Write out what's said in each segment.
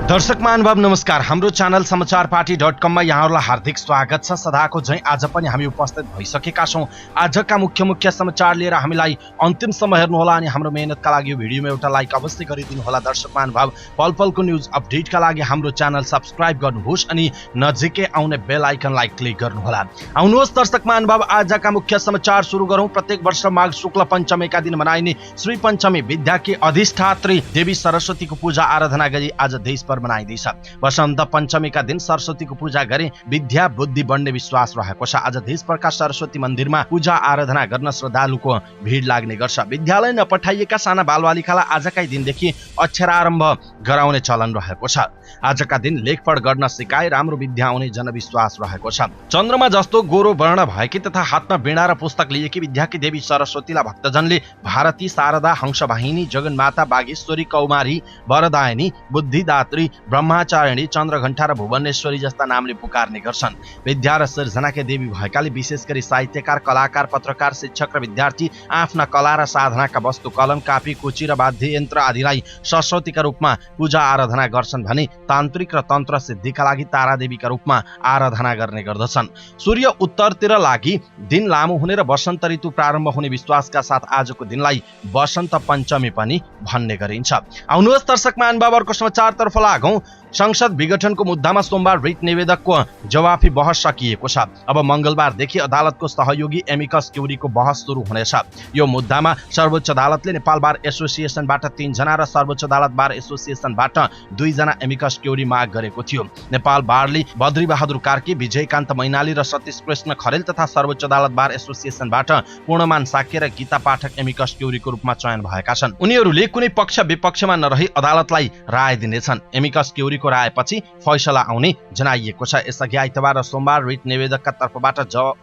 दर्शक महानुभाव नमस्कार। हाम्रो च्यानल समाचारपाटी.com मा यहाँहरूलाई हार्दिक स्वागत छ। सदाको झैं आज पनि हामी उपस्थित भइसकेका छौं। आजका मुख्य समाचार लिएर हामीलाई अन्तिमसम्म हेर्नुहोला अनि हाम्रो मेहनतका लागि यो भिडियोमा एउटा लाइक अवश्य गरिदिनु होला। दर्शक महानुभाव, पलपलको न्यूज अपडेटका लागि हाम्रो च्यानल सब्स्क्राइब गर्नुहोस् अनि नजिकै आउने बेल आइकनलाई क्लिक गर्नुहोला। आउनुहोस् दर्शक महानुभाव, आजका मुख्य समाचार सुरु गरौं। प्रत्येक वर्ष माघ शुक्ल पञ्चमीका दिन मनाइने श्री पञ्चमी विद्याकी अधिष्ठात्री देवी सरस्वतीको पूजा आराधना गरी आज देशभर मनाइँदैछ। वसन्त पञ्चमीका दिन सरस्वतीको पूजा गरी विद्या बुद्धि बढ्ने विश्वास रहेको छ। आज देशभरका सरस्वती मन्दिरमा पूजा आराधना गर्न श्रद्धालुको भिड लाग्ने गर्छ। विद्यालय नपठाइएका साना बालबालिकालाई आजकै दिनदेखि अक्षरारम्भ गराउने चलन रहेको छ। आजका दिन लेखपढ गर्न सिकाए राम्रो विद्या आउने जनविश्वास रहेको छ। चन्द्रमा जस्तो गोरो वर्ण भएकी तथा हातमा वीणा र पुस्तक लिएकी विद्याकी देवी सरस्वतीलाई भक्तजनले भारती, शारदा, हंसवाहिनी, जगन्माता, बागेश्वरी, कौमारी, वरदायिनी, बुद्धिदात्री, ब्रह्मचारिणी, चन्द्रघण्टा र भुवनेश्वरी जस्ता नामले पुकारने गर्छन्। विद्या र सिर्जनाकै देवी भएकाले विशेष गरी साहित्यकार, कलाकार, पत्रकार, शिक्षक र विद्यार्थी आफ्ना कला र साधनाका वस्तु कलम, कापी, कुची र वाद्य यन्त्र आदिलाई सरस्वतीका रूपमा पूजा आराधना गर्छन् भने तान्त्रिक र तन्त्र सिद्धिका लागि तारा देवीका रूपमा आराधना गर्ने गर्दछन्। सूर्य उत्तरतिर लागि दिन लामो हुने र वसन्त ऋतु प्रारम्भ हुने विश्वासका साथ आजको दिनलाई वसन्त पञ्चमी पनि भन्ने गरिन्छ। आउनुहोस् दर्शक महानुभाव, अर्को समाचारतर्फ लागौं। संसद विघटनको मुद्दामा सोमबार रिट निवेदकको जवाफी बहस सकिएको छ। अब मंगलबारदेखि अदालतको सहयोगी एमिकस क्युरीको बहस सुरु हुनेछ। यो मुद्दामा सर्वोच्च अदालतले नेपाल बार एसोसिएसनबाट 3 जना र सर्वोच्च अदालत बार एसोसिएसनबाट 2 जना एमिकस क्युरी माग गरेको थियो। नेपाल बारले बद्री बहादुर कार्की, विजयकान्त मैनाली र सतीश कृष्ण खरेल तथा सर्वोच्च अदालत बार एसोसिएसनबाट पूर्णमान साक्य र गीता पाठक एमिकस क्युरीको रूपमा चयन भएका छन्। उनीहरूले कुनै पक्ष विपक्षमा नरही अदालतलाई राय दिनेछन्। एमिकस क्युरीको रायपछि फैसला आउने जनाइएको छ। यसअघि आइतबार र सोमबार रिट निवेदकका तर्फबाट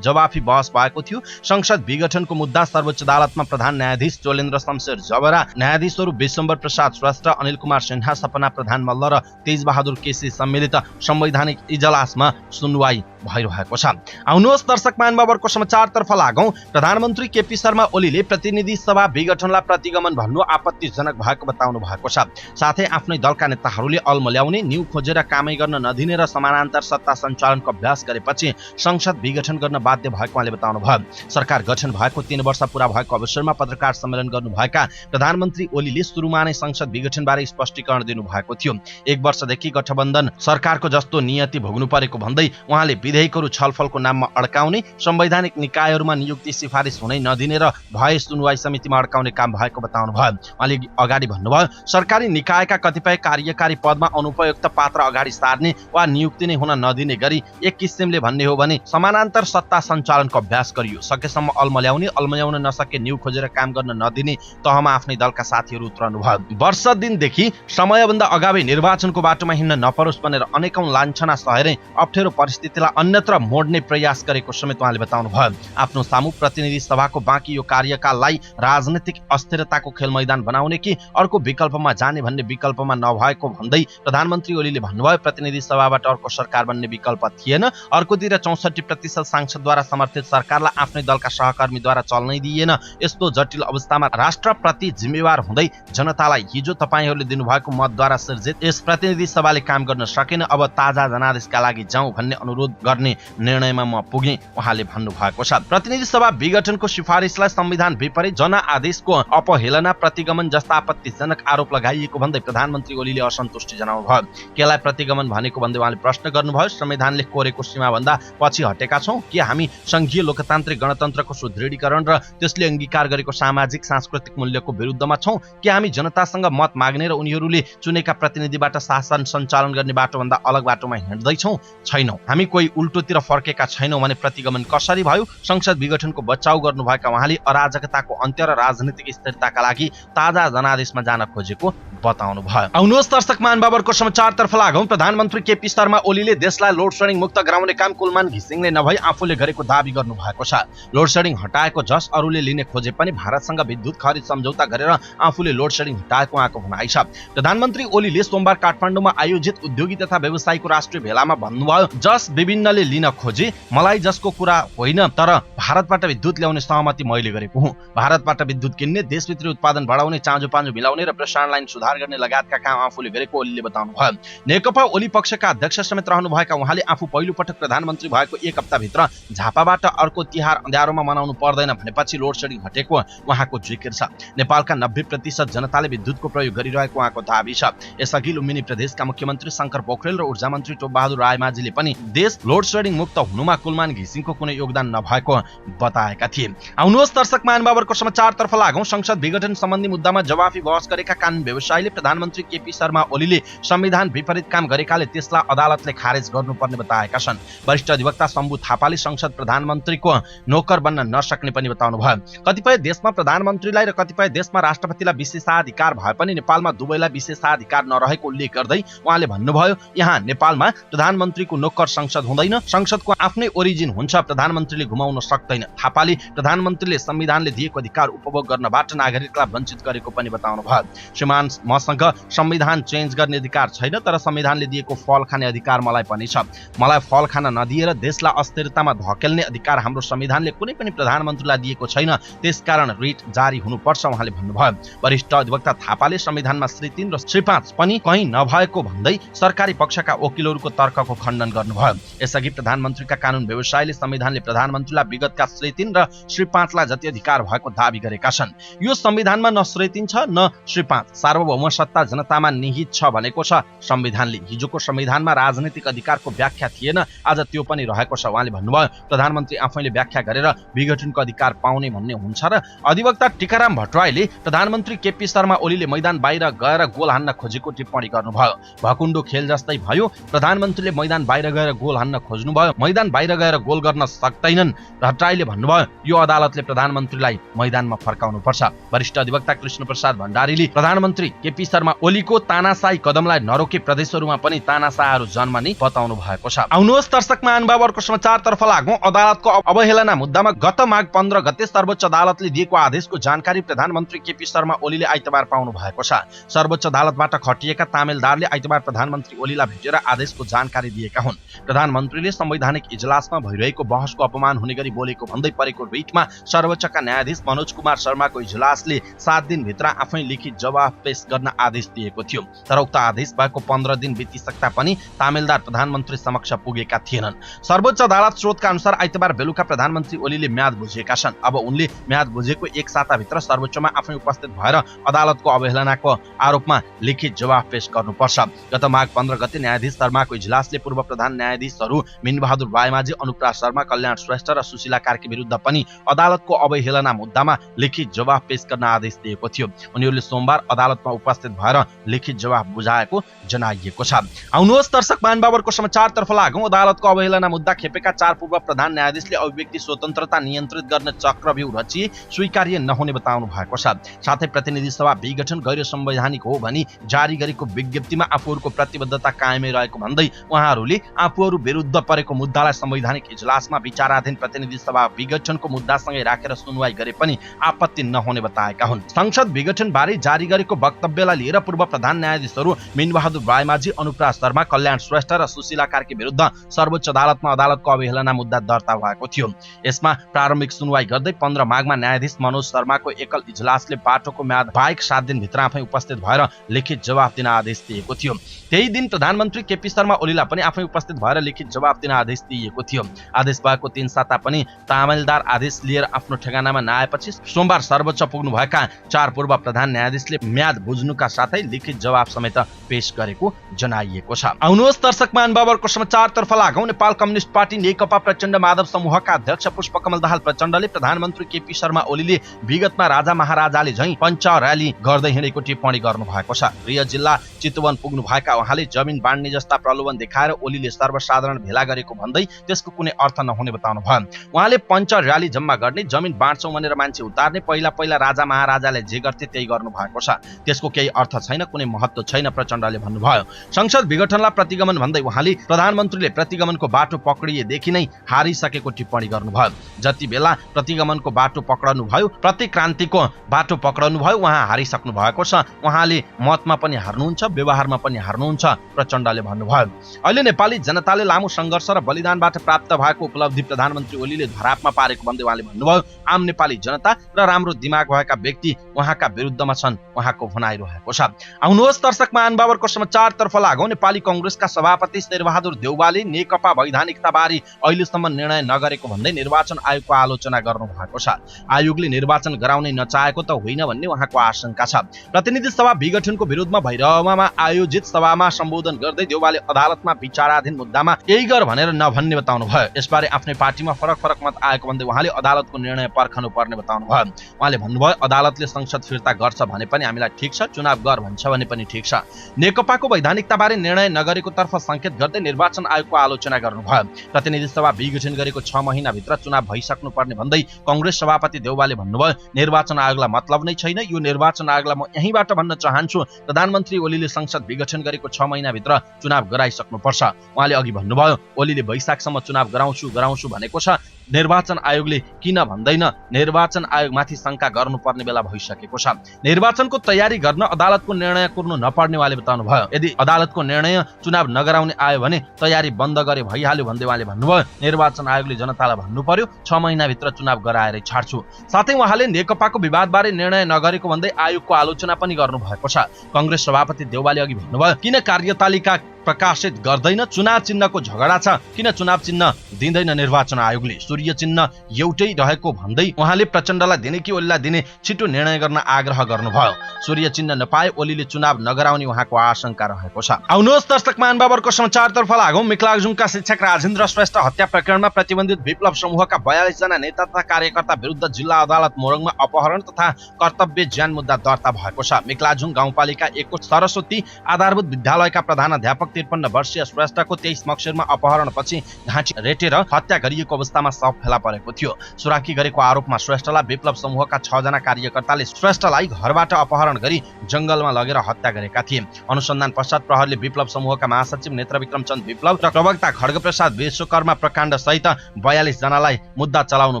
जवाफी बहस भएको थियो। संसद विघटनको मुद्दा सर्वोच्च अदालतमा प्रधान न्यायाधीश चोलेन्द्र शमशेर जबरा, न्यायाधीशहरू विशम्बर प्रसाद श्रेष्ठ, अनिल कुमार सिन्हा, सपना प्रधान मल्ल र तेज बहादुर केसी सम्मिलित संवैधानिक इजलासमा सुनवाई भइरहेको छ। आउनुहोस् दर्शक महानुभावको समाचारतर्फ लागौं। प्रधानमन्त्री केपी शर्मा ओलीले प्रतिनिधि सभा विघटनलाई प्रतिगमन भन्नु आपत्तिजनक भएको बताउनु भएको छ। साथै आफ्नै दलका नेताहरूले अल्मल्याउने, न्यू खोजेर कामै गर्न नदिने र समानान्तर सत्ता सञ्चालनको अभ्यास गरेपछि संसद विघटन गर्न बाध्य भएको उहाँले बताउनु भयो। सरकार गठन भएको 3 वर्ष पूरा भएको अवसरमा पत्रकार सम्मेलन गर्नुभएका प्रधानमन्त्री ओलीले सुरुमा नै संसद विघटनबारे स्पष्टीकरण दिनुभएको थियो। 1 वर्षदेखि गठबन्धन सरकारको जस्तो नियति भोग्नु परेको भन्दै उहाँले विधेयकहरू छलफलको नाममा अड्काउने, संवैधानिक निकायहरूमा नियुक्ति सिफारिस हुनै नदिने र भए सुनवाई समितिमा अड्काउने काम भएको बताउनु भयो। उहाँले अगाडि भन्नुभयो, सरकारी निकायका कतिपय कार्यकारी पदमा अनुपयुक्त पात्र अगाडि सार्ने वा नियुक्ति नै हुन नदिने गरी एक किसिमले भन्ने हो भने समानान्तर सत्ता सञ्चालनको अभ्यास गरियो। सकेसम्म अल्मल्याउन नसके न्यू खोजेर काम गर्न नदिने तहमा आफ्नै दलका साथीहरू उत्रनु भयो। वर्ष दिनदेखि समयभन्दा अगावै निर्वाचनको बाटोमा हिँड्न नपरोस् भनेर अनेकौं लान्छना सहेरै अप्ठ्यारो परिस्थितिलाई अन्यत्र मोड्ने प्रयास गरेको समेत उहाँले बताउनु भयो। आफ्नो सामु प्रतिनिधि सभाको बाँकी यो कार्यकाललाई राजनीतिक अस्थिरताको खेलमैदान बनाउने कि अर्को विकल्पमा जाने भन्ने विकल्पमा नभएको भन्दै प्रधानमन्त्री ओलीले भन्नुभयो, प्रतिनिधि सभाबाट अर्को सरकार बन्ने विकल्प थिएन। अर्कोतिर 64% सांसदद्वारा समर्थित सरकारलाई आफ्नै दलका सहकर्मीद्वारा चल्नै दिइएन। यस्तो जटिल अवस्थामा राष्ट्रप्रति जिम्मेवार हुँदै जनतालाई हिजो तपाईहरूले दिनुभएको मतद्वारा सिर्जित यस प्रतिनिधि सभाले काम गर्न सकेन। अब ताजा जनादेशका लागि जाउँ भन्ने अनुरोध गर्ने निर्णयमा म पुगेँ, उहाँले भन्नुभएको छ। प्रतिनिधि सभा विघटनको सिफारिसलाई संविधान विपरीत जनादेशको अपहेलना, प्रतिगमन जस्ता आपत्तिजनक आरोप लगाइएको भन्दै प्रधानमन्त्री ओलीले असन्तुष्टि जनाउनु भयो। केलाई प्रतिगमन भनेको भन्दै उहाँले प्रश्न गर्नुभयो, संविधानले कोरेको सीमाभन्दा पछि हटेका छौं के हामी संघीय लोकतान्त्रिक गणतन्त्रको सुदृढीकरण र त्यसले अंगीकार गरेको सामाजिक सांस्कृतिक मूल्यको विरुद्धमा छौं के हामी जनतासँग मत माग्ने र उनीहरूले चुनेका प्रतिनिधिबाट शासन सञ्चालन गर्ने बाटोभन्दा अलग बाटोमा हिँड्दैछौं? छैनौं। हामी कोही उल्टोतिर फर्केका छैनौं भने प्रतिगमन कसरी भयो? संसद विघटनको बचाउ गर्नुभएका उहाँले अराजकताको अन्त्य र राजनीतिक स्थिरताका लागि ताजा जनादेशमा जान खोजेको बताउनु भयो। आउनुहोस् दर्शक महानुभावको समाचारतर्फ लागौं। प्रधानमन्त्री केपी शर्मा ओलीले देशलाई लोड सेडिङ मुक्त गराउने काम कुलमान घिसिङले नभई आफूले गरेको दाबी गर्नु भएको छ। लोड सेडिङ हटाएको जस अरूले लिने खोजे पनि भारतसँग विद्युत खरिद सम्झौता गरेर आफूले लोड सेडिङ हटाएको उहाँको भनाइ छ। प्रधानमन्त्री ओलीले सोमबार काठमाडौँमा आयोजित उद्योगी तथा व्यवसायीको राष्ट्रिय भेलामा भन्नुभयो, जस विभिन्नले लिन खोजे, मलाई जसको कुरा होइन, तर भारतबाट विद्युत ल्याउने सहमति मैले गरेको हुँ। भारतबाट विद्युत किन्ने, देशभित्र उत्पादन बढाउने, चाँजो पाँजो मिलाउने र प्रसारण लाइन सुधार गर्ने लगायतका काम आफूले गरेको ओलीले बताउनु भयो। बताउनुभयो। नेकपा ओली पक्षका अध्यक्ष समेत रहनुभएका उहाँले आफू पहिलो पटक प्रधानमन्त्री भएको एक हप्ताभित्र झापाबाट अर्को तिहार अँध्यारोमा मनाउनु पर्दैन भनेपछि लोड सेडिङ हटेको उहाँको जिकिर छ। नेपालका 90% जनताले विद्युतको प्रयोग गरिरहेको उहाँको दाबी छ। यसअघि लुम्बिनी प्रदेशका मुख्यमन्त्री शङ्कर पोखरेल र ऊर्जा मन्त्री टोपबहादुर रायमाझीले पनि देश लोड सेडिङ मुक्त हुनुमा कुलमान घिसिङको कुनै योगदान नभएको बताएका थिए। आउनुहोस् दर्शक महानुभावरको समाचारतर्फ लागौं। संसद विघटन सम्बन्धी मुद्दामा जवाफी बहस गरेका कानुन व्यवसायीले प्रधानमन्त्री केपी शर्मा ओलीले संविधान विपरीत काम गरेकाले त्यसलाई अदालतले खारेज गर्नुपर्ने बताएका छन्। वरिष्ठ अधिवक्ता शम्भु थापाले संसद प्रधानमन्त्रीको नोकर बन्न नसक्ने पनि बताउनुभयो। कतिपय देशमा प्रधानमन्त्रीलाई र कतिपय देशमा राष्ट्रपतिलाई विशेषाधिकार भए पनि नेपालमा दुवैलाई विशेषाधिकार नरहेको उल्लेख गर्दै उहाँले भन्नुभयो, यहाँ नेपालमा प्रधानमन्त्रीको नोकर संसद हुँदैन, संसदको आफ्नै ओरिजिन हुन्छ, प्रधानमन्त्रीले घुमाउन सक्दैन। थापाले प्रधानमन्त्रीले संविधानले दिएको अधिकार उपभोग गर्नबाट नागरिकलाई वञ्चित गरेको पनि बताउनुभयो। श्रीमान, मसँग संविधान चेन्ज गर्ने अधिकार छैन, तर संविधानले दिएको फल खाने अधिकार मलाई पनि छ। मलाई फल खान नदिएर देशलाई अस्थिरतामा धकेल्ने अधिकार हाम्रो संविधानले कुनै पनि प्रधानमन्त्रीलाई दिएको छैन, त्यसकारण रिट जारी हुनुपर्छ उहाँले भन्नुभयो। वरिष्ठ अधिवक्ता थापाले संविधानमा श्री 3 र श्री 5 पनि कहीँ नभएको भन्दै सरकारी पक्षका वकिलहरूको तर्कको खण्डन गर्नुभयो। यसअघि प्रधानमन्त्रीका कानुन व्यवसायीले संविधानले प्रधानमन्त्रीलाई विगतका श्री 3 र श्री 5 लाई जति अधिकार भएको दाबी गरेका छन्। यो संविधानमा न श्री 3 छ न श्री 5, सार्वभौम सत्ता जनतामा निहित छ भनेको छ संविधानले। हिजोको संविधानमा राजनीतिक अधिकारको व्याख्या थिएन, आज त्यो पनि रहेको छ उहाँले भन्नुभयो। प्रधानमन्त्री आफैले व्याख्या गरेर विघटनको अधिकार पाउने भन्ने हुन्छ र अधिवक्ता टीकाराम भट्टराईले प्रधानमन्त्री केपी शर्मा ओलीले मैदान बाहिर गएर गोल हान्न खोजेको टिप्पणी गर्नुभयो। भकुण्डो खेल जस्तै भयो, प्रधानमन्त्रीले मैदान बाहिर गएर गोल हान्न खोज्नुभयो, मैदान बाहिर गएर गोल गर्न सक्दैनन्। भट्टराईले भन्नुभयो, यो अदालतले प्रधानमन्त्रीलाई मैदानमा फर्काउनुपर्छ। वरिष्ठ अधिवक्ता कृष्णप्रसाद भण्डारीले प्रधानमन्त्री केपी शर्मा ओलीको तानाशाही कदमलाई नरोके प्रदेशहरूमा पनि तानाशाहहरू जन्मने बताउनु भएको छ। आउनुहोस् दर्शक महानुभावरको समाचारतर्फ लागौं। अदालतको अवहेलना मुद्दामा गत माघ 15 गते सर्वोच्च अदालतले दिएको आदेशको जानकारी प्रधानमन्त्री केपी शर्मा ओलीले आइतबार पाउनु भएको छ। सर्वोच्च अदालतबाट खटिएका तामेलदारले आइतबार प्रधानमन्त्री ओलीलाई भेटेर आदेशको जानकारी दिएका हुन्। प्रधानमन्त्रीले संवैधानिक इजलासमा भइरहेको बहसको अपमान हुने गरी बोलेको भन्दै परेको रिटमा सर्वोच्चका न्यायाधीश मनोज कुमार शर्माको इजलासले 7 दिनभित्र आफै लिखित जवाफ पेश गर्न आदेश दिएको थियो। तर उक्त आदेश भएको 15 दिन बितिसक्दा पनि तामेलदार प्रधानमन्त्री समक्ष पुगेका थिएनन्। सर्वोच्च अदालत स्रोतका अनुसार आइतबार बेलुका प्रधानमन्त्री ओलीले म्याद बुझेका छन्। अब उनले म्याद बुझेको एक साताभित्र सर्वोच्चमा आफै उपस्थित भएर अदालतको अवहेलनाको आरोपमा लिखित जवाफ पेश गर्नुपर्छ। गत माघ 15 गते न्यायाधीश शर्माको इजलासले पूर्व प्रधान न्यायाधीशहरू मिनबहादुर रायमाझी, अनुप्रास शर्मा, कल्याण श्रेष्ठ र सुशीला कार्की विरुद्ध पनि अदालतको अवहेलना मुद्दामा लिखित जवाफ पेश गर्न आदेश दिएको थियो। उनीहरूले सोमबार अदालतमा उपस्थित भएर लिखित जवाफ बुझाएको जनाइएको छ। आउनुहोस् दर्शक महानुभावरको समाचारतर्फ लागौं। अदालतको अवहेलना मुद्दा खेपेका 4 पूर्व प्रधान न्यायाधीशले अभिव्यक्ति स्वतन्त्रता नियन्त्रित गर्ने चक्रव्यूह रचिए स्वीकार्य नहुने बताउनु भएको छ। साथै प्रतिनिधि सभा विघटन गैर संवैधानिक हो भनी जारी गरेको विज्ञप्तिमा आफूहरूको प्रतिबद्धता कायमै रहेको भन्दै उहाँहरूले आफूहरू विरुद्ध परेको मुद्दालाई संवैधानिक इजलासमा विचाराधीन प्रतिनिधि सभा विघटनको मुद्दासँगै राखेर सुनवाई गरे पनि आपत्ति नहुने बताएका हुन्। संसद विघटन बारे जारी गरेको वक्तव्यलाई लिएर पूर्व प्रधान न्यायाधीशहरू मिनबहादुर रायमाझी, अनुप्रास शर्मा, कल्याण श्रेष्ठ र सुशीला कार्की विरुद्ध सर्वोच्च अदालतमा अदालतको अवहेलना मुद्दा दर्ता भएको थियो। यसमा प्रारम्भिक सुनवाई गर्दै 15 माघमा न्यायाधीश मनोज शर्माको एकल इजलासले बाटोको म्याद बाहेक 7 दिनभित्र आफै उपस्थित भएर लिखित जवाफ दिन आदेश दिएको थियो। त्यही दिन प्रधानमन्त्री केपी शर्मा ओलीलाई पनि आफै उपस्थित भएर लिखित जवाफ दिन आदेश दिएको थियो। आदेश भएको 3 साता पनि तामेलदार आदेश लिएर आफ्नो ठेगानामा नआएपछि सोमबार सर्वोच्च पुग्नुभएका 4 पूर्व प्रधान न्यायाधीशले म्याद बुझ्नुका साथै लिखित जवाफ समेत पेश गरेको जनाइएको छ। आउनुहोस् दर्शक महानुभावरको समाचारतर्फ लागौं। नेपाल कम्युनिस्ट पार्टी नेकपा प्रचण्ड माधव समूहका अध्यक्ष पुष्पकमल दाहाल प्रचण्डले प्रधानमन्त्री केपी शर्मा ओलीले विगतमा राजा महाराजाले झैं पञ्च र्याली गर्दै हिँडेको टिप्पणी गर्नु भएको छ। गृह जिल्ला चितवन पुग्नु भएका उहाँले जमिन बाँड्ने जस्ता प्रलोभन देखाएर ओलीले सर्वसाधारण भेला गरेको भन्दै त्यसको कुनै अर्थ नहुने बताउनु भयो। उहाँले पञ्च र्याली जम्मा गर्ने, जमिन बाँड्छौं भनेर मान्छे उतार्ने, पहिला राजा महाराजाले जे गर्थे त्यही गर्नु भएको छ, त्यसको केही अर्थ छैन, कुनै महत्त्व छैन, प्रचण्डले भन्नुभयो। संसद विघटनलाई प्रतिगमन भन्दै उहाँले प्रधानमन्त्रीले प्रतिगमनको बाटो पक्रिएदेखि नै हारिसकेको टिप्पणी गर्नुभयो। जति बेला प्रतिगमनको बाटो पक्रनु भयो, प्रतिक्रान्तिको बाटो पक्रनु भयो, उहाँ हारिसक्नु भएको छ। उहाँले मतमा पनि हार्नुहुन्छ, व्यवहारमा पनि हार्नुहुन्छ, प्रचण्डले भन्नुभयो। अहिले नेपाली जनताले लामो सङ्घर्ष र बलिदानबाट प्राप्त भएको उपलब्धि प्रधानमन्त्री ओलीले धरापमा पारेको भन्दै उहाँले भन्नुभयो, आम नेपाली जनता र राम्रो दिमाग भएका व्यक्ति उहाँका विरुद्धमा छन्, उहाँको भनाइरहेको छ। आउनुहोस् दर्शक महानुभावरको समाचारतर्फ लागौं। नेपाली कांग्रेसका सभापति शेरबहादुर देउवाले नेकपा वैधानिकताबारे अहिलेसम्म निर्णय नगरेको भन्दै निर्वाचन आयोगको आलोचना गर्नु भएको छ। आयोगले निर्वाचन गराउनै नचाहेको त होइन भन्ने उहाँको आशंका छ। प्रतिनिधि सभा विघटनको विरुद्धमा भैरवमा आयोजित सभामा सम्बोधन गर्दै देउवाले अदालतमा विचाराधीन मुद्दामा केही गर भनेर नभन्ने बताउनु भयो। यसबारे आफ्नै पार्टीमा फरक मत आएको भन्दै उहाँले अदालतको निर्णय पर्खनु पर्ने बताउनु भयो। उहाँले भन्नुभयो, अदालतले संसद फिर्ता गर्छ भने पनि हामीलाई ठिक छ, चुनाव गर भन्छ भने पनि ठिक छ। नेकपाको वैधानिकताबारे निर्णय नगरेको तर्फ संकेत गर्दै निर्वाचन आयोगको आलोचना गर्नुभयो। प्रतिनिधि सभा विघटन गरेको 6 महिनाभित्र चुनाव भइसक्नु पर्ने भन्दै कांग्रेस सभापति देउवाले भन्नुभयो, निर्वाचन आयोगलाई मतलब नै छैन। यो निर्वाचन आयोगलाई म यहीँबाट भन्न चाहन्छु, प्रधानमन्त्री ओलीले संसद विघटन गरेको 6 महिनाभित्र चुनाव गराइसक्नुपर्छ। उहाँले अघि भन्नुभयो, ओलीले वैशाखसम्म चुनाव गराउँछु भनेको छ, निर्वाचन आयोगले किन भन्दैन? निर्वाचन आयोगमाथि शंका गर्नुपर्ने बेला भइसकेको छ। निर्वाचनको तयारी गर्न अदालतको निर्णय कुर्नु नपर्ने उहाँले बताउनु भयो। यदि अदालतको निर्णय चुनाव नगराउने आयो भने तयारी बन्द गरे भइहाल्यो भन्दै उहाँले भन्नुभयो, निर्वाचन आयोगले जनतालाई भन्नु पर्यो 6 महिनाभित्र चुनाव गराएरै छाड्छु। साथै उहाँले नेकपाको विवादबारे निर्णय नगरेको भन्दै आयोगको आलोचना पनि गर्नुभएको छ। कांग्रेस सभापति देउवाले अघि भन्नुभयो, किन कार्यतालिका प्रकाशित गर्दैन? चुनाव चिन्हको झगडा छ, किन चुनाव चिन्ह दिँदैन निर्वाचन आयोगले? सूर्य चिन्ह एउटै रहेको भन्दै उहाँले प्रचण्डलाई दिने कि ओलीलाई दिने छिटो निर्णय गर्न आग्रह गर्नुभयो। सूर्य चिन्ह नपाए ओलीले चुनाव नगराउने उहाँको आशंका रहेको छ। आउनुहोस् दर्शक महानुभावहरुको समाचारतर्फ लागौं। मिक्लाजुङका शिक्षक राजेन्द्र श्रेष्ठ हत्या प्रकरणमा प्रतिबन्धित विप्लव समूहका 42 जना नेता तथा कार्यकर्ता विरुद्ध जिल्ला अदालत मोरङमा अपहरण तथा कर्तव्य ज्यान मुद्दा दर्ता भएको छ। मिक्लाजुङ गाउँपालिका 1 को सरस्वती आधारभूत विद्यालयका प्रधानाध्यापक 53 वर्षीय श्रेष्ठको 23 मक्सिरमा अपहरणपछि घाँटी रेटेर हत्या गरिएको अवस्थामा शव फेला परेको थियो। सुराकी गरेको आरोपमा श्रेष्ठलाई विप्लव समूहका 6 जना कार्यकर्ताले श्रेष्ठलाई घरबाट अपहरण गरी जंगलमा लगेर हत्या गरेका थिए। अनुसन्धान पश्चात प्रहरीले विप्लव समूहका महासचिव नेत्रविक्रम चन्द विप्लव र प्रवक्ता खड्गप्रसाद विश्वकर्मा प्रकाण्ड सहित 42 जनालाई मुद्दा चलाउनु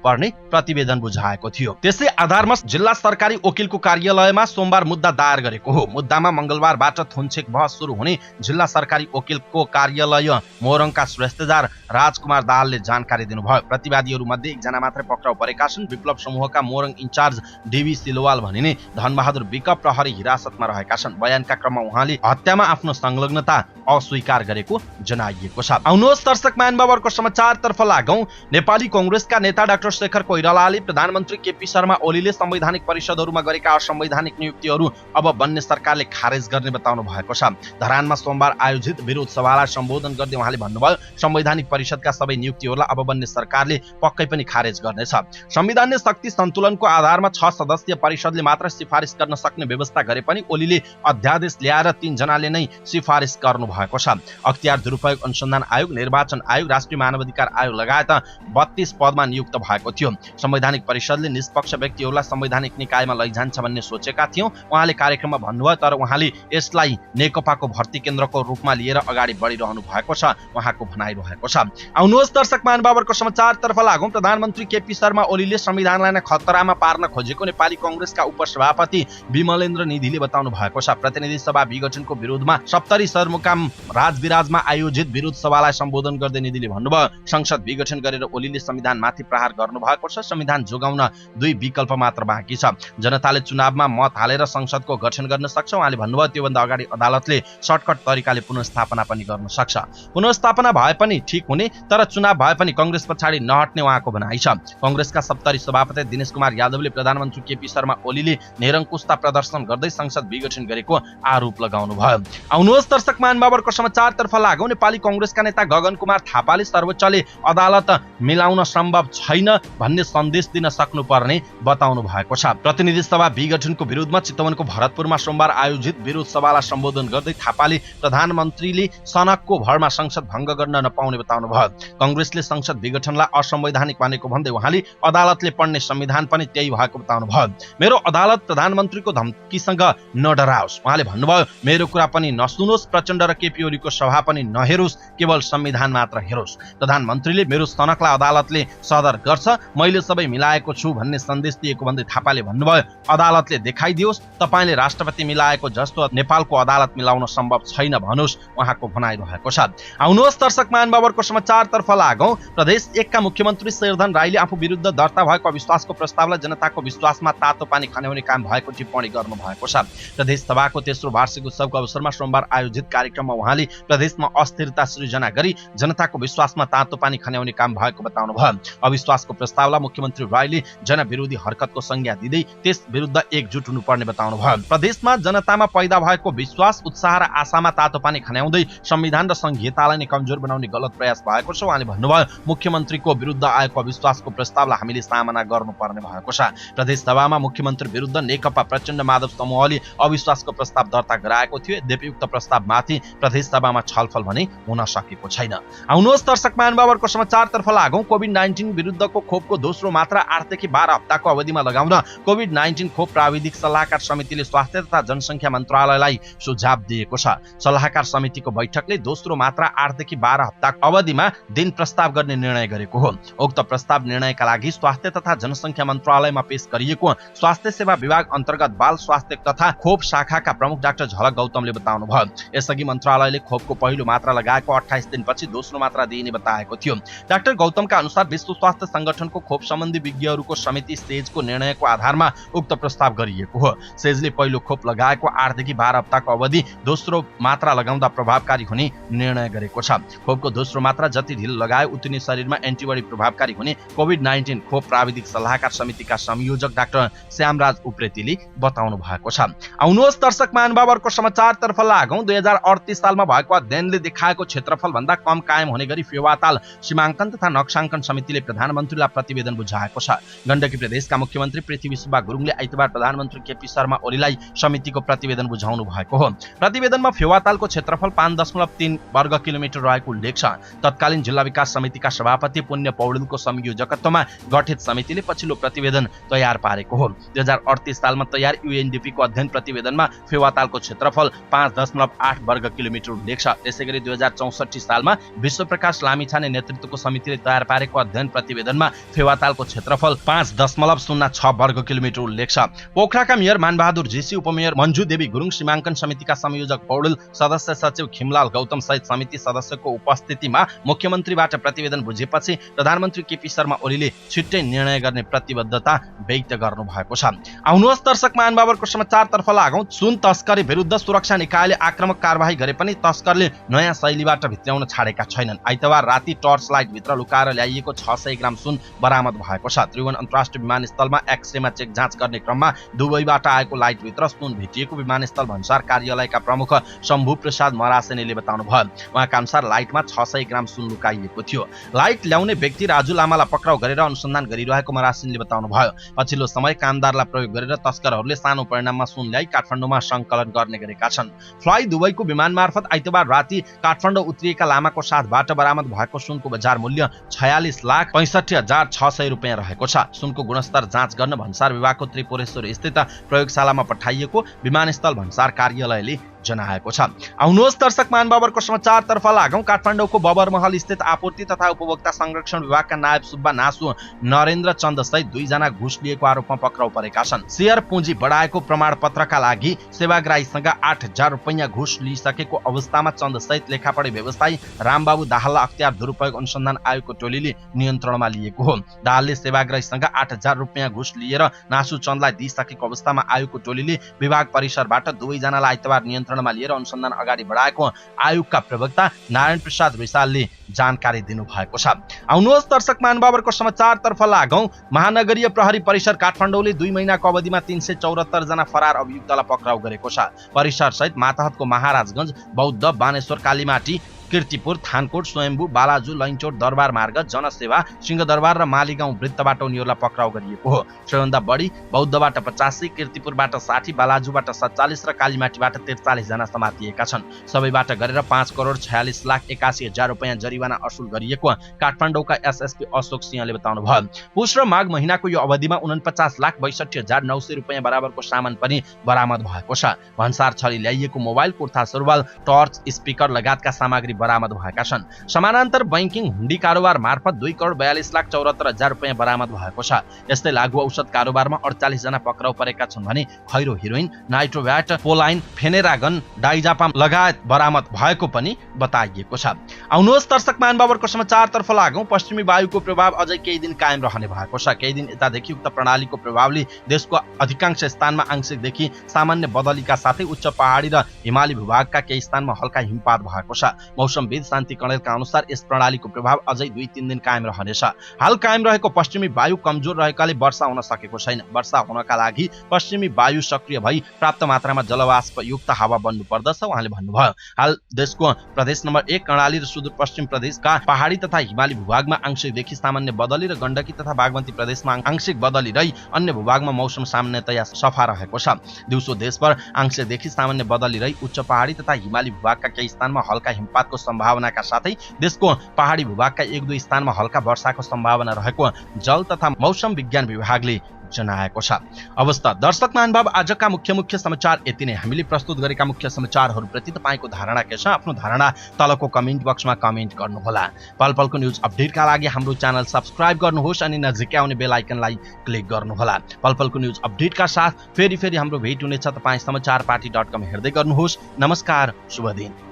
पर्ने प्रतिवेदन बुझाएको थियो। त्यसै आधारमा जिल्ला सरकारी वकिलको कार्यालयमा सोमबार मुद्दा दायर गरेको हो। मुद्दामा मंगलबारबाट थुनछेक बहस सुरु हुने जिल्ला सरकारी वकिलको कार्यालय मोरङका श्रेष्ठजार राजकुमार दाहालले जानकारी दिनुभयो। प्रतिवादीहरू मध्ये 1 जना मात्रै पक्राउ परेका छन्। विप्लव समूहका मोरङ इन्चार्ज डीवी सिलवाल भनिने धनबहादुर विक प्रहरी हिरासतमा रहेका छन्। बयानका क्रममा उहाँले हत्यामा आफ्नो संलग्नता अस्वीकार गरेको जनाइएको छ। आउनुहोस् दर्शक महानुभावहरुको समाचारतर्फ लागौं। नेपाली कांग्रेसका नेता डाक्टर शेखर कोइरालाले प्रधानमन्त्री केपी शर्मा ओलीले संवैधानिक परिषदहरूमा गरेका असंवैधानिक नियुक्तिहरू अब बन्ने सरकारले खारेज गर्ने बताउनु भएको छ। धरानमा सोमबार आयोजित विरोध सभालाई सम्बोधन गर्दै उहाँले भन्नुभयो, संवैधानिक परिषदका सबै नियुक्तिहरूलाई अब बन्ने सरकारले पक्कै पनि खारेज गर्नेछ। संविधानले शक्ति सन्तुलनको आधारमा 6 सदस्यीय परिषदले मात्र सिफारिस गर्न सक्ने व्यवस्था गरे पनि ओलीले अध्यादेश ल्याएर 3 जनाले नै सिफारिस गर्नु भएको छ। अख्तियार दुरुपयोग अनुसन्धान आयोग, निर्वाचन आयोग, राष्ट्रिय मानवाधिकार आयोग लगायत 32 पदमा नियुक्त भएको थियो। संवैधानिक परिषदले निष्पक्ष व्यक्तिहरूलाई संवैधानिक निकायमा लैजान्छ भन्ने सोचेका थियौं, उहाँले कार्यक्रममा भन्नुभयो। तर उहाँले यसलाई नेकपाको भर्ती केन्द्रको रूपमा लिएर अगाडि बढिरहनु भएको छ, उहाँको भनाइरहेको छ। आउनुहोस् दर्शक महानुभावहरुको समाचारतर्फ लागौं। प्रधानमन्त्री केपी शर्मा ओलीले संविधानलाई नै खतरामा पार्न खोजेको नेपाली कांग्रेसका उपसभापति विमलेन्द्र निधिले बताउनु भएको छ। प्रतिनिधि सभा विघटनको विरोधमा सप्तरी सदरमुकाम राजविराजमा आयोजित विरोध सभालाई सम्बोधन गर्दै निधिले भन्नुभयो, संसद विघटन गरेर ओलीले संविधानमाथि प्रहार गर्नु भएको छ। संविधान जोगाउन 2 विकल्प मात्र बाँकी छ। जनताले चुनावमा मत हालेर संसदको गठन गर्न सक्छ। उहाँले भन्नुभयो, त्योभन्दा अगाडि अदालतले सर्टकट तरिकाले पुनर्स्थापना पनि गर्न सक्छ। पुनर्स्थापना भए पनि ठीक हुने, तर चुनाव भए पनि कांग्रेस पछाडि नहट्ने उहाँको भनाइ छ। कांग्रेसका सप्तरी सभापति दिनेश कुमार यादवले प्रधानमन्त्री केपी शर्मा ओलीले निरङ्कुशता प्रदर्शन गर्दै संसद विघटन गरेको आरोप लगाउनु भयो। आउनुहोस् दर्शक महानुभावहरुको समाचारतर्फ लागौं। नेपाली कांग्रेसका नेता गगन कुमार थापाले सर्वोच्चले अदालत मिलाउन सम्भव छैन भन्ने सन्देश दिन सक्नुपर्ने बताउनु भएको छ। प्रतिनिधि सभा विघटनको विरुद्धमा चितवनको भरतपुरमा सोमबार आयोजित विरोध सभालाई सम्बोधन गर्दै थापाले प्रधानमन्त्रीले सनकको भरमा संसद भङ्ग गर्न नपाउने बताउनु भयो। कांग्रेसले संसद विघटनलाई असंवैधानिक मानेको भन्दै उहाँले अदालतले पढ्ने संविधान पनि त्यही भएको बताउनु भयो। मेरो अदालत प्रधानमन्त्रीको धम्कीसँग नडराओस्। उहाँले भन्नुभयो, मेरो कुरा पनि नसुनोस्, प्रचण्ड र केपी ओलीको सभा पनि नहेरोस्, केवल संविधान मात्र हेरोस्। प्रधानमन्त्रीले मेरो सनकलाई अदालतले सदर गर्छ, मैले सबै मिलाएको छु भन्ने सन्देश दिएको भन्दै थापाले भन्नुभयो, अदालतले देखाइदियोस्, तपाईले राष्ट्रपति मिलाएको जस्तो नेपालको अदालत मिलाउन सम्भव छैन भनुस्, उहाँको भनाइरहेको छ। आउनुहोस् दर्शक महानुभावरको समाचारतर्फ लागौं। प्रदेश 1 का मुख्यमन्त्री शेरधन राईले आफू विरुद्ध दर्ता भएको अविश्वासको प्रस्तावलाई जनताको विश्वासमा तातो पानी खन्याउने काम भएको टिप्पणी गर्नु भएको छ। प्रदेश सभाको तेस्रो वार्षिक उत्सवको अवसरमा सोमबार आयोजित कार्यक्रममा उहाँले प्रदेशमा अस्थिरता सृजना गरी जनताको विश्वासमा तातो पानी खन्याउने काम भएको बताउनु भयो। अविश्वासको प्रस्तावलाई मुख्यमन्त्री राईले जनविरोधी हरकतको संज्ञा दिँदै त्यस विरुद्ध एकजुट हुनुपर्ने बताउनु भयो। प्रदेशमा जनतामा पैदा भएको विश्वास, उत्साह र आशामा तातो पानी खन्याउँदै संविधान र संहितालाई नै कमजोर बनाउने गलत प्रयास भएको छ। उहाँले भन्नुभयो, मुख्यमन्त्रीको विरुद्ध आएको अविश्वासको प्रस्तावलाई हामीले सामना गर्नुपर्ने भएको छ। प्रदेश सभामा मुख्यमन्त्री विरुद्ध नेकपा प्रचण्ड माधव समूहले अविश्वासको प्रस्ताव दर्ता गराएको थियो। यद्यपि उक्त प्रस्तावमाथि प्रदेश सभामा छलफल भने हुन सकेको छैन। आउनुहोस् दर्शक महानुभावरको समाचारतर्फ लागौं। कोभिड-19 विरुद्धको खोपको दोस्रो मात्रा 8 देखि 12 हप्ताको अवधिमा लगाउन कोभिड-19 खोप प्राविधिक सल्लाहकार समितिले स्वास्थ्य तथा जनसङ्ख्या मन्त्रालयलाई सुझाव दिएको छ। सल्लाहकार समितिको बैठकले दोस्रो मात्रा 8 देखि 12 हप्ताको अवधिमा दिन प्रस्ताव गर्ने निर्णय गरेको हो। उक्त प्रस्ताव निर्णयका लागि स्वास्थ्य तथा जनसङ्ख्या मन्त्रालयमा पेश गरिएको स्वास्थ्य सेवा विभाग अन्तर्गत बाल स्वास्थ्य तथा खोप शाखाका प्रमुख डाक्टर झलक गौतमले बताउनु भयो। यसअघि मन्त्रालयले खोपको पहिलो मात्रा लगाएको 28 दिनपछि दोस्रो मात्रा दिइने बताएको थियो। डाक्टर गौतमका अनुसार विश्व स्वास्थ्य संगठनको खोप सम्बन्धी विज्ञहरूको समिति सेजको निर्णयको आधारमा उक्त प्रस्ताव गरिएको हो। सेजले पहिलो खोप लगाएको 8 देखि 12 हप्ताको अवधि दोस्रो मात्रा लगाउँदा प्रभावकारी हुने निर्णय गरेको छ। खोपको दोस्रो मात्रा जति ढिलो लगायो उति नै शरीरमा एन्टिबडी प्रभावकारी हुने कोभिड-19 खोप प्राविधिक सल्लाहकार समितिका संयोजक डाक्टर श्यामराज उप्रेतीले बताउनु भएको छ। आउनुहोस् दर्शक महानुभावरको समाचारतर्फ लागौं। 2038 सालमा भएको अध्ययनले देखाएको क्षेत्रफल भन्दा कम कायम हुने गरी फेवाताल सीमाङ्कन तथा नक्साङ्कन समितिले प्रधानमन्त्रीलाई प्रतिवेदन बुझाएको छ। गण्डकी प्रदेशका मुख्यमन्त्री पृथ्वी सुब्बा गुरुङले आइतबार प्रधानमन्त्री केपी शर्मा ओलीलाई समितिको प्रतिवेदन बुझाउनु भएको हो। प्रतिवेदनमा फेवातालको क्षेत्रफल 5.3 वर्ग किलोमिटर रहेको उल्लेख छ। तत्कालीन जिल्ला विकास समितिका सभापति पुण्य पौडेलको संयोजकत्वमा गठित समितिले पछिल्लो प्रतिवेदन तयार पारेको हो। 2038 सालमा तयार यूएनडीपीको अध्ययन प्रतिवेदनमा फेवातालको क्षेत्रफल 5.8 वर्ग किलोमिटर उल्लेख छ। त्यसैगरी 2064 सालमा विश्वप्रकाश लामिछाने नेतृत्वको समितिले तयार पारेको अध्ययन प्रतिवेदनमा फेवातालको क्षेत्रफल 5.06 वर्ग किलोमिटर उल्लेख छ। पोखराका मेयर मानबहादुर जेसी, उपमेयर मन्जु देवी गुरुङ, सीमाङ्कन समितिका संयोजक पौडेल, सदस्य सचिव खिमलाल गौतम सहित समिति सदस्यको उपस्थितिमा मुख्यमन्त्रीबाट प्रतिवेदन बुझेपछि प्रधानमन्त्री केपी शर्मा ओलीले छिट्टै निर्णय गर्ने प्रतिबद्धता व्यक्त गर्नु भएको छ। आउनुहोस् दर्शक महानुभावरको समाचारतर्फ लागौं। सुन तस्करी विरुद्ध सुरक्षा निकायले आक्रामक कारबाही गरे पनि तस्करले नयाँ शैलीबाट भित्र्याउन छाडेका छैनन्। आइतबार राति टर्च लाइट भित्र लुकाएर ल्याइएको 600 ग्राम सुन बरामद भएको छ। त्रिभुवन अन्तर्राष्ट्रिय विमानस्थलमा एक्सरेमा चेक जाँच गर्ने क्रममा दुबईबाट आएको लाइट भित्र सुन भेटिएको विमानस्थल भन्सार कार्यालयका प्रमुख शम्भु प्रसाद मरासेनीले बताउनु भयो। उहाँका अनुसार लाइटमा 600 ग्राम सुन लुकाइएको थियो। लाइट ल्याउने व्यक्ति राजु लामालाई पक्राउ गरेर अनुसन्धान गरिरहेको मरासेनीले बताउनु भयो। पछिल्लो समय कामदारलाई प्रयोग गरेर तस्करहरूले सानो परिमाणमा सुन ल्याई काठमाडौँमा सङ्कलन गर्ने गरेका छन्। फ्लाइ दुबईको विमान मार्फत आइतबार राति काठमाडौँ उत्रिएका लामाको साथबाट बरामद भएको सुनको बजार मूल्य 46,65,600 रुपियाँ रहेको छ। सुनको गुणस्तर जाँच गर्न भन्सार विभागको त्रिपुरेश्वर स्थित प्रयोगशालामा पठाइएको विमानस्थल भन्सार कार्यालयले जनाएको छ। आउनुहोस् दर्शक महानुभावरको समाचारतर्फ लागौं। काठमाडौँको बबरमहल स्थित आपूर्ति तथा उपभोक्ता संरक्षण विभागका नायब सुब्बा नासु नरेन्द्र चन्द सहित 2 जना घुस लिएको आरोपमा पक्राउ परेका छन्। शेयर पुँजी बढाएको प्रमाणपत्रका लागि सेवाग्राहीसँग 8,000 रुपैयाँ घुस लिइसकेको अवस्थामा चन्द सहित लेखापढी व्यवसायी रामबाबु दाहाललाई अख्तियार दुरुपयोग अनुसन्धान आयोगको टोलीले नियन्त्रणमा लिएको हो। दाहालले सेवाग्राहीसँग 8,000 रुपैयाँ घुस लिएर नासु चन्दलाई दिइसकेको अवस्थामा आयोगको टोलीले विभाग परिसरबाट 2 जनालाई आइतबार नियन्त्रणमा लिएर अनुसन्धान अगाडि बढाएको आयोगका प्रवक्ता नारायण प्रसाद रिसालले जानकारी दिनुभएको छ। आउनुहोस् दर्शक महानुभावरको समाचारतर्फ लागौं। महानगरीय प्रहरी परिसर काठमाडौँले 2 महिनाको अवधिमा 374 जना फरार अभियुक्तलाई पक्राउ गरेको छ। परिसर सहित मातहतको महाराजगञ्ज, बौद्ध, बानेश्वर, कालीमाटी, कीर्तिपुर, थानकोट, स्वयम्भू, बालाजु, लैनचोट, दरबार मार्ग, जनसेवा, सिंहदरबार र मालीगाउँ वृत्तबाट उनीहरूलाई पक्राउ गरिएको हो। सबैभन्दा बढी बौद्धबाट 85, कीर्तिपुरबाट 60, बालाजुबाट 47 र कालीमाटीबाट 43 जना समातिएका छन्। सबैबाट गरेर 5,46,81,000 रुपैयाँ जरिवाना असुल गरिएको काठमाडौँका एसएसपी अशोक सिंहले बताउनु भयो। पुष र माघ महिनाको यो अवधिमा 49,62,900 रुपैयाँ बराबरको सामान पनि बरामद भएको छ। भन्सार छली ल्याइएको मोबाइल, कुर्ता सुरुवाल, टर्च, स्पिकर लगायतका सामग्री बरामद भएका छन्। समानान्तर बैंकिङ हुण्डी कारोबार मार्फत 2,42,74,000 रुपैयाँ बरामद भएको छ। यस्तै लागु औषध कारोबारमा 48 जना पक्राउ परेका छन् भने खैरो हेरोइन, नाइट्रोभ्याट, पोलाइन, फेनेरागन, डाइजापाम लगायत बरामद भएको पनि बताइएको छ। आउनुहोस् दर्शक महानुभावहरुको समाचारतर्फ लागौं। पश्चिमी वायुको प्रभाव अझै केही दिन कायम रहने भएको छ। केही दिन यतादेखि उक्त प्रणालीको प्रभावले देशको अधिकांश स्थानमा आंशिकदेखि सामान्य बदलीका साथै उच्च पहाडी र हिमाली भूभागका केही स्थानमा हल्का हिमपात भएको छ। मौसमविद शान्ति कणेलका अनुसार यस प्रणालीको प्रभाव अझै 2-3 दिन कायम रहनेछ। हाल कायम रहेको पश्चिमी वायु कमजोर रहेकाले वर्षा हुन सकेको छैन। वर्षा हुनका लागि पश्चिमी वायु सक्रिय भई प्राप्त मात्रामा जलवाष्पयुक्त हावा बन्नु पर्दछ उहाँले भन्नुभयो। हाल देशको प्रदेश नम्बर 1 कर्णाली र सुदूरपश्चिम प्रदेशका पहाडी तथा हिमाली भूभागमा आंशिकदेखि सामान्य बदली र गण्डकी तथा बागमती प्रदेशमा आंशिक बदली रही अन्य भूभागमा मौसम सामान्यतया सफा रहेको छ। दिउँसो देशभर आंशिकदेखि सामान्य बदली रही उच्च पहाडी तथा हिमाली भूभागका केही स्थानमा हल्का हिमपातको सम्भावनाका साथै देशको पहाडी भूभागका 1-2 स्थानमा हल्का वर्षाको सम्भावना रहेको जल तथा मौसम विज्ञान विभागले जनाएको छ। अवस्था दर्शक महानुभाव आजका मुख्य समाचार यति नै। हामीले प्रस्तुत गरेका मुख्य समाचारहरूप्रति तपाईको धारणा के छ? आफ्नो धारणा तलको कमेन्ट बक्समा कमेन्ट गर्नुहोला। पलपलको न्यूज अपडेटका लागि हाम्रो च्यानल सब्स्क्राइब गर्नुहोस् अनि नजिकै आउने बेल आइकनलाई क्लिक गर्नुहोला। पलपलको न्यूज अपडेटका साथ फेरि हाम्रो भेट हुनेछ। तपाई समाचारपाटी.com हेर्दै गर्नुहोस्। नमस्कार, शुभ दिन।